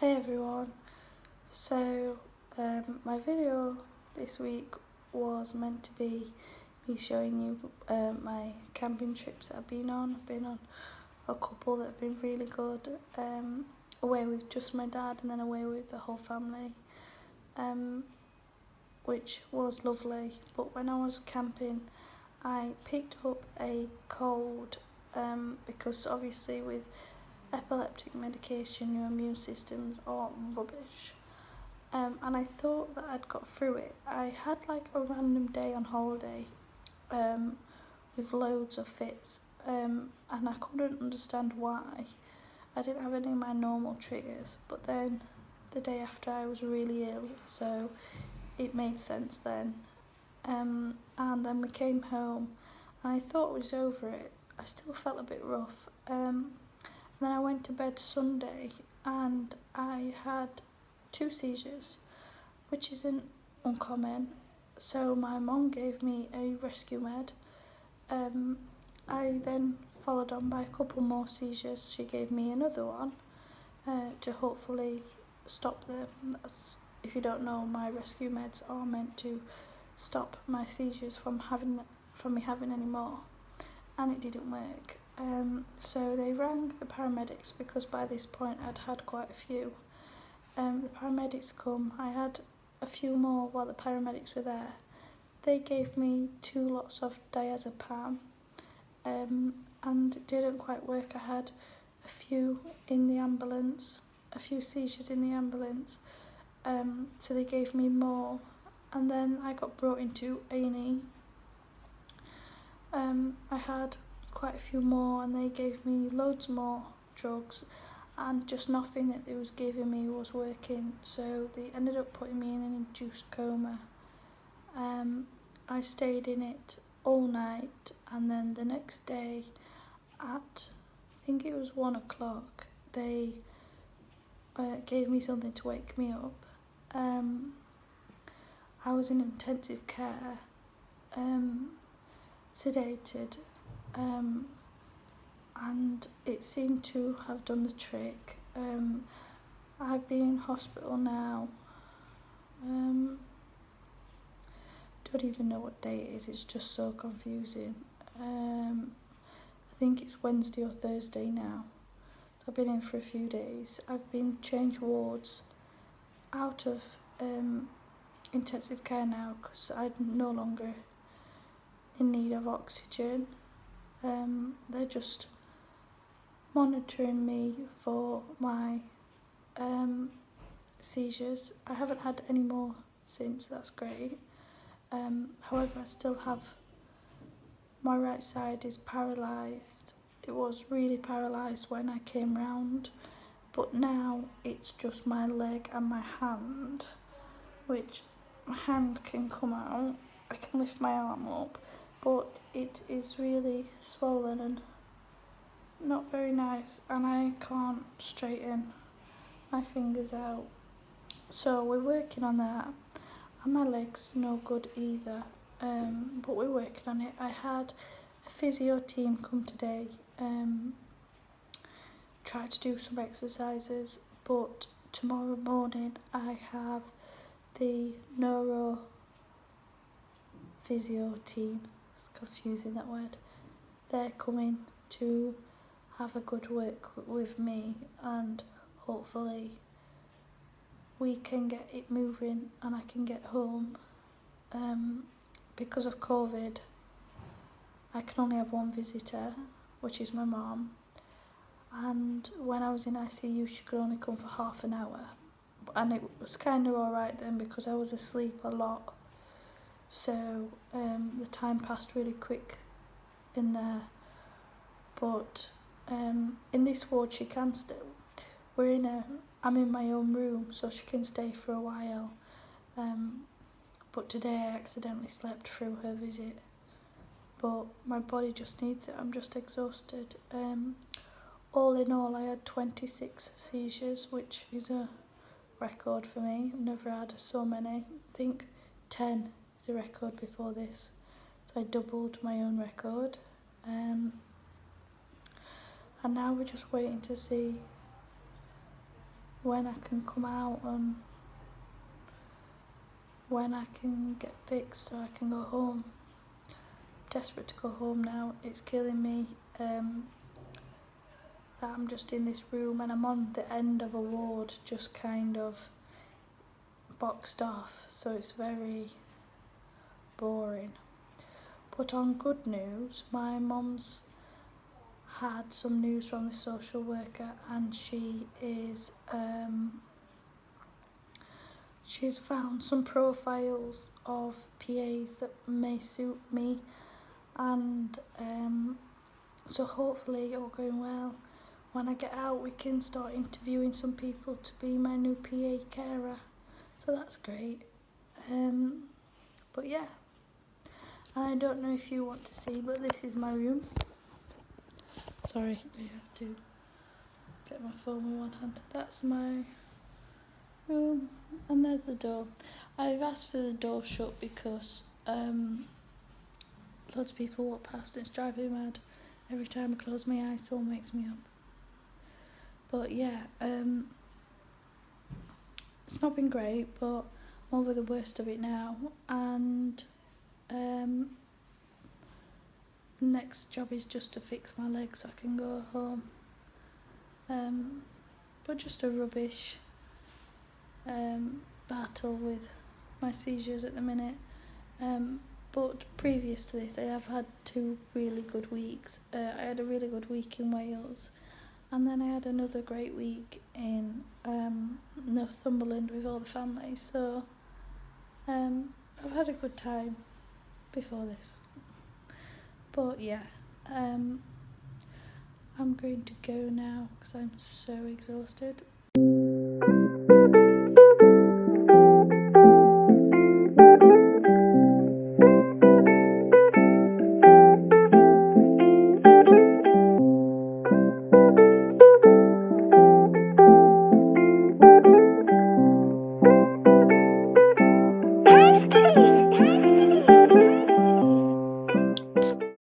Hi everyone. So my video this week was meant to be me showing you my camping trips that I've been on. I've been on a couple that have been really good, away with just my dad and then away with the whole family, which was lovely. But when I was camping I picked up a cold, because obviously with epileptic medication your immune systems are rubbish, and I thought that I'd got through it. I had like a random day on holiday, with loads of fits, and I couldn't understand why. I didn't have any of my normal triggers, but then the day after I was really ill, so it made sense then. And then we came home and I thought I was over it. I still felt a bit rough. Then I went to bed Sunday and I had 2 seizures, which isn't uncommon. So my mum gave me a rescue med. I then followed on by a couple more seizures. She gave me another one to hopefully stop them. If you don't know, my rescue meds are meant to stop my seizures from me having any more, and it didn't work. So they rang the paramedics because by this point I'd had quite a few. The paramedics come, I had a few more while the paramedics were there. They gave me 2 lots of diazepam, and it didn't quite work. I had a few in the ambulance, a few seizures in the ambulance, so they gave me more, and then I got brought into A&E. I had quite a few more and they gave me loads more drugs, and just nothing that they was giving me was working, so they ended up putting me in an induced coma. I stayed in it all night, and then the next day at, I think it was 1 o'clock, they gave me something to wake me up. I was in intensive care, sedated, and it seemed to have done the trick. I've been in hospital now. Don't even know what day it is, it's just so confusing. I think it's Wednesday or Thursday now. So I've been in for a few days. I've been changed wards out of intensive care now because I'm no longer in need of oxygen. They're just monitoring me for my seizures. I haven't had any more since, that's great. However, I still have, my right side is paralysed. It was really paralysed when I came round, but now it's just my leg and my hand, which my hand can come out. I can lift my arm up, but it is really swollen and not very nice, and I can't straighten my fingers out. So we're working on that, and my leg's no good either, but we're working on it. I had a physio team come today, try to do some exercises, but tomorrow morning I have the neuro physio team, it's confusing that word, they're coming to have a good work with me, and hopefully we can get it moving and I can get home. Because of COVID I can only have one visitor, which is my mum, and when I was in ICU she could only come for half an hour, and it was kind of alright then because I was asleep a lot, so the time passed really quick in there. But in this ward she can still, I'm in my own room so she can stay for a while, but today I accidentally slept through her visit, but my body just needs it. I'm just exhausted. All in all I had 26 seizures, which is a record for me. I've never had so many. I think 10 is a record before this, so I doubled my own record. And now we're just waiting to see when I can come out and when I can get fixed so I can go home. I'm desperate to go home now. It's killing me that I'm just in this room and I'm on the end of a ward, just kind of boxed off, so it's very boring. But on good news, my mum's had some news from the social worker, and she's found some profiles of PAs that may suit me, and so hopefully all going well, when I get out we can start interviewing some people to be my new PA carer, so that's great. But yeah, I don't know if you want to see, but this is my room. Sorry, I have to get my phone with one hand. That's my room, and there's the door. I've asked for the door shut because loads of people walk past and it's driving me mad. Every time I close my eyes, someone wakes me up. But yeah, it's not been great, but I'm over the worst of it now, and next job is just to fix my leg so I can go home. But just a rubbish battle with my seizures at the minute. But previous to this, I have had 2 really good weeks. I had a really good week in Wales, and then I had another great week in Northumberland with all the family. So I've had a good time before this. But yeah, I'm going to go now because I'm so exhausted.